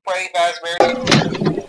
Freddy Fazbear.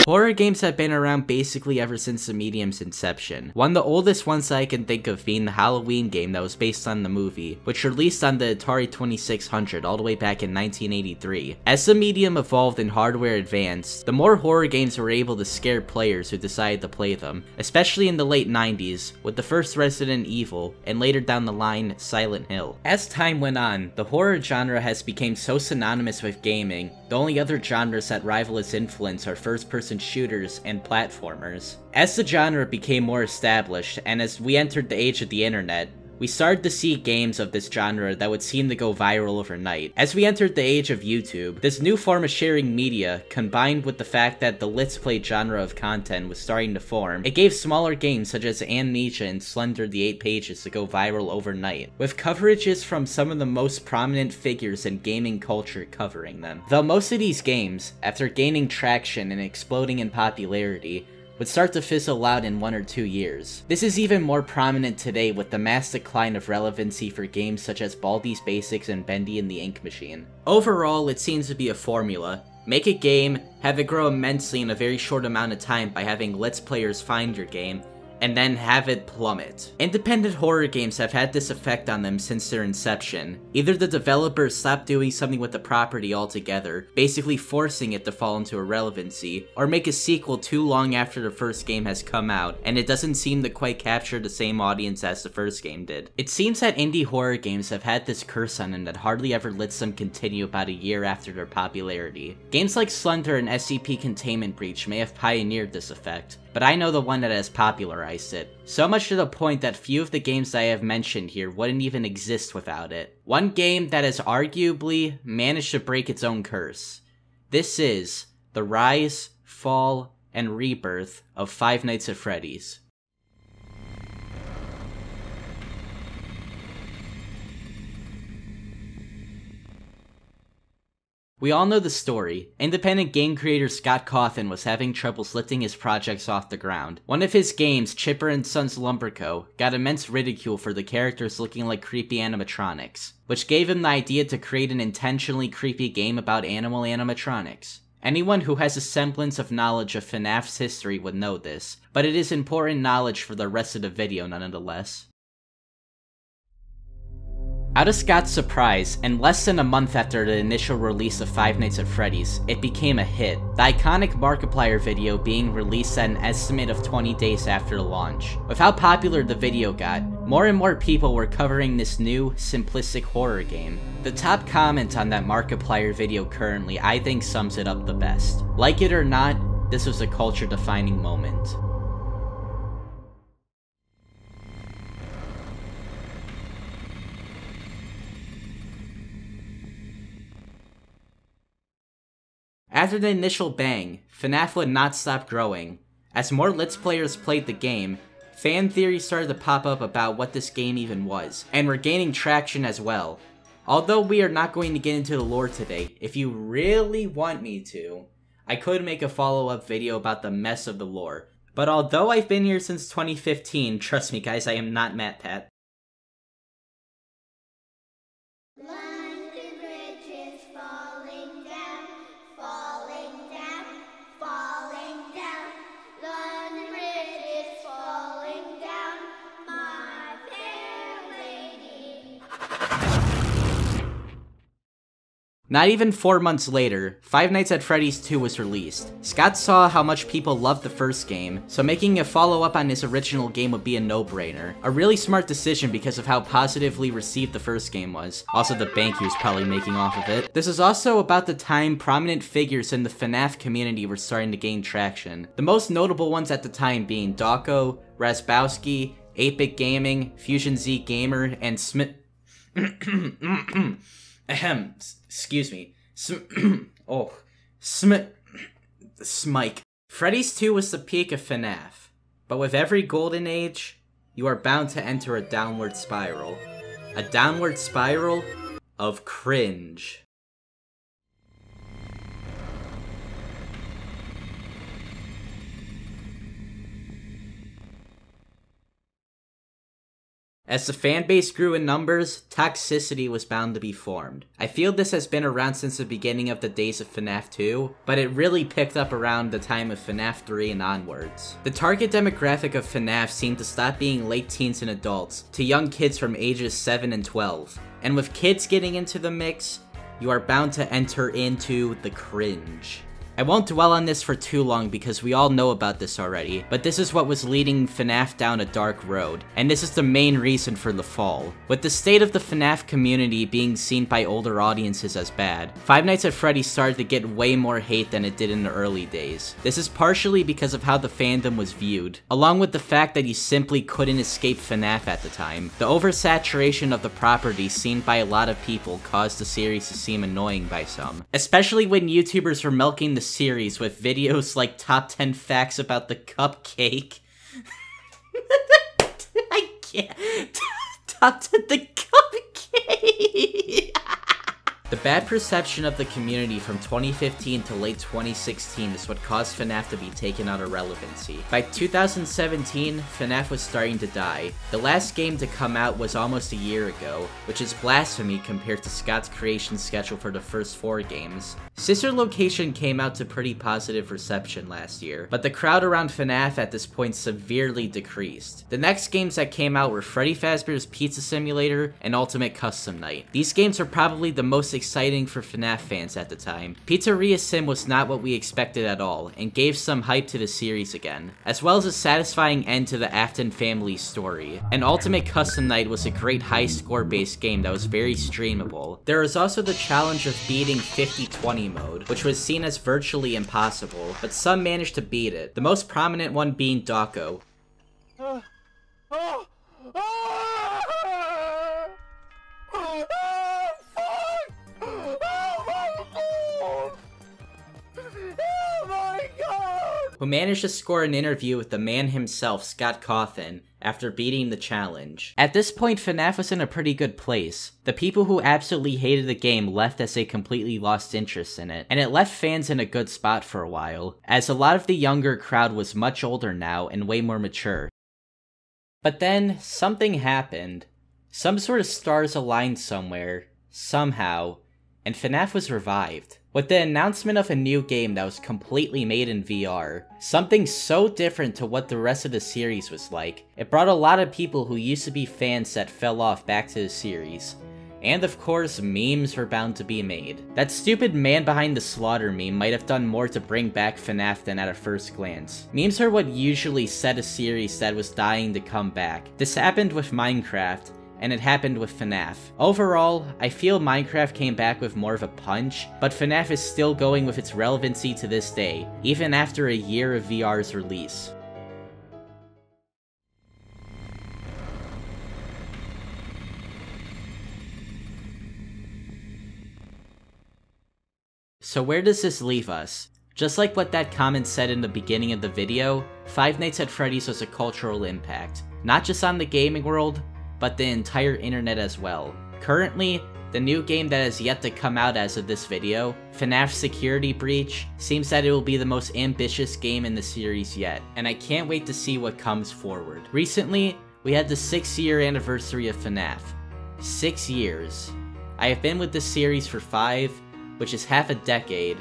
Horror games have been around basically ever since the medium's inception. One of the oldest ones I can think of being the Halloween game that was based on the movie, which released on the Atari 2600 all the way back in 1983. As the medium evolved and hardware advanced, the more horror games were able to scare players who decided to play them, especially in the late 90s, with the first Resident Evil, and later down the line, Silent Hill. As time went on, the horror genre has become so synonymous with gaming, the only other genres that rival its influence are first-person shooters and platformers. As the genre became more established, and as we entered the age of the internet, we started to see games of this genre that would seem to go viral overnight. As we entered the age of YouTube, this new form of sharing media, combined with the fact that the Let's Play genre of content was starting to form, it gave smaller games such as Amnesia and Slender the 8 Pages to go viral overnight, with coverages from some of the most prominent figures in gaming culture covering them. Though most of these games, after gaining traction and exploding in popularity, would start to fizzle out in 1 or 2 years. This is even more prominent today with the mass decline of relevancy for games such as Baldi's Basics and Bendy and the Ink Machine. Overall, it seems to be a formula. Make a game, have it grow immensely in a very short amount of time by having Let's Players find your game, and then have it plummet. Independent horror games have had this effect on them since their inception. Either the developers stop doing something with the property altogether, basically forcing it to fall into irrelevancy, or make a sequel too long after the first game has come out, and it doesn't seem to quite capture the same audience as the first game did. It seems that indie horror games have had this curse on them that hardly ever lets them continue about a year after their popularity. Games like Slender and SCP Containment Breach may have pioneered this effect, but I know the one that has popularized it. So much to the point that few of the games I have mentioned here wouldn't even exist without it. One game that has arguably managed to break its own curse. This is the rise, fall, and rebirth of Five Nights at Freddy's. We all know the story. Independent game creator Scott Cawthon was having troubles lifting his projects off the ground. One of his games, Chipper and Sons Lumberco, got immense ridicule for the characters looking like creepy animatronics, which gave him the idea to create an intentionally creepy game about animal animatronics. Anyone who has a semblance of knowledge of FNaF's history would know this, but it is important knowledge for the rest of the video nonetheless. Out of Scott's surprise, in less than a month after the initial release of Five Nights at Freddy's, it became a hit, the iconic Markiplier video being released at an estimate of 20 days after launch. With how popular the video got, more and more people were covering this new, simplistic horror game. The top comment on that Markiplier video currently I think sums it up the best. Like it or not, this was a culture-defining moment. After the initial bang, FNaF would not stop growing. As more Let's Players played the game, fan theories started to pop up about what this game even was, and were gaining traction as well. Although we are not going to get into the lore today, if you really want me to, I could make a follow-up video about the mess of the lore. But although I've been here since 2015, trust me guys, I am not MatPat. Not even 4 months later, Five Nights at Freddy's 2 was released. Scott saw how much people loved the first game, so making a follow-up on his original game would be a no-brainer. A really smart decision because of how positively received the first game was. Also the bank he was probably making off of it. This is also about the time prominent figures in the FNaF community were starting to gain traction. The most notable ones at the time being Dawko, Razbowski, 8-Bit Gaming, Fusion Z Gamer, and Smith. Ahem. Excuse me. Smike. Freddy's 2 was the peak of FNaF, but with every golden age, you are bound to enter a downward spiral. A downward spiral of cringe. As the fanbase grew in numbers, toxicity was bound to be formed. I feel this has been around since the beginning of the days of FNAF 2, but it really picked up around the time of FNAF 3 and onwards. The target demographic of FNAF seemed to stop being late teens and adults to young kids from ages 7 and 12. And with kids getting into the mix, you are bound to enter into the cringe. I won't dwell on this for too long because we all know about this already, but this is what was leading FNAF down a dark road, and this is the main reason for the fall. With the state of the FNAF community being seen by older audiences as bad, Five Nights at Freddy's started to get way more hate than it did in the early days. This is partially because of how the fandom was viewed, along with the fact that you simply couldn't escape FNAF at the time. The oversaturation of the property seen by a lot of people caused the series to seem annoying by some, especially when YouTubers were milking the series with videos like top 10 facts about the cupcake. I can't. Top 10 the cupcake. The bad perception of the community from 2015 to late 2016 is what caused FNAF to be taken out of relevancy. By 2017, FNAF was starting to die. The last game to come out was almost a year ago, which is blasphemy compared to Scott's creation schedule for the first 4 games. Sister Location came out to pretty positive reception last year, but the crowd around FNAF at this point severely decreased. The next games that came out were Freddy Fazbear's Pizza Simulator and Ultimate Custom Night. These games are probably the most exciting for FNAF fans at the time. Pizzeria Sim was not what we expected at all, and gave some hype to the series again, as well as a satisfying end to the Afton family story. And Ultimate Custom Night was a great high score based game that was very streamable. There was also the challenge of beating 50-20 mode, which was seen as virtually impossible, but some managed to beat it, the most prominent one being Dawko. Who managed to score an interview with the man himself, Scott Cawthon, after beating the challenge. At this point, FNAF was in a pretty good place. The people who absolutely hated the game left as they completely lost interest in it, and it left fans in a good spot for a while, as a lot of the younger crowd was much older now and way more mature. But then, something happened. Some sort of stars aligned somewhere, somehow, and FNAF was revived. With the announcement of a new game that was completely made in VR, something so different to what the rest of the series was like, it brought a lot of people who used to be fans that fell off back to the series. And of course, memes were bound to be made. That stupid man behind the slaughter meme might have done more to bring back FNAF than at a first glance. Memes are what usually set a series that was dying to come back. This happened with Minecraft, and it happened with FNAF. Overall, I feel Minecraft came back with more of a punch, but FNAF is still going with its relevancy to this day, even after a year of VR's release. So where does this leave us? Just like what that comment said in the beginning of the video, Five Nights at Freddy's was a cultural impact, not just on the gaming world, but the entire internet as well. Currently, the new game that has yet to come out as of this video, FNAF Security Breach, seems that it will be the most ambitious game in the series yet, and I can't wait to see what comes forward. Recently, we had the 6-year anniversary of FNAF. 6 years. I have been with this series for 5, which is half a decade,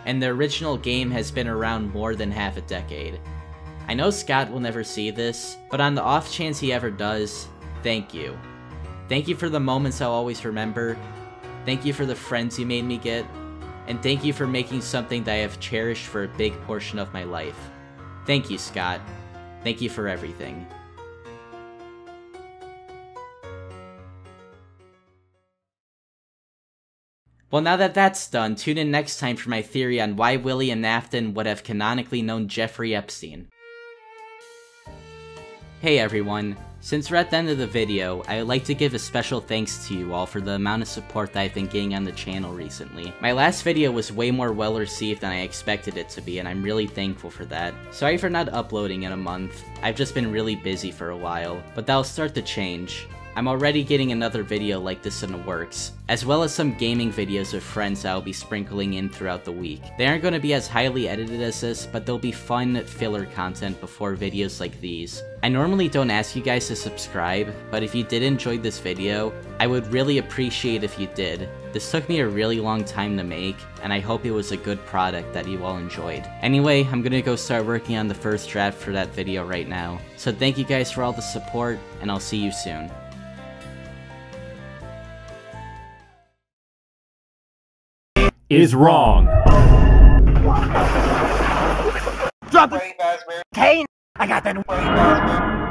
and the original game has been around more than half a decade. I know Scott will never see this, but on the off chance he ever does, thank you. Thank you for the moments I'll always remember, thank you for the friends you made me get, and thank you for making something that I have cherished for a big portion of my life. Thank you, Scott. Thank you for everything. Well, now that that's done, tune in next time for my theory on why William Afton would have canonically known Jeffrey Epstein. Hey everyone, since we're at the end of the video, I would like to give a special thanks to you all for the amount of support that I've been getting on the channel recently. My last video was way more well received than I expected it to be, and I'm really thankful for that. Sorry for not uploading in a month, I've just been really busy for a while, but that'll start to change. I'm already getting another video like this in the works, as well as some gaming videos with friends I'll be sprinkling in throughout the week. They aren't going to be as highly edited as this, but they'll be fun filler content before videos like these. I normally don't ask you guys to subscribe, but if you did enjoy this video, I would really appreciate if you did. This took me a really long time to make, and I hope it was a good product that you all enjoyed. Anyway, I'm gonna go start working on the first draft for that video right now. So thank you guys for all the support, and I'll see you soon. Is wrong. Drop it. Wait, Fazbear. Kane, I got that. Wait, Fazbear.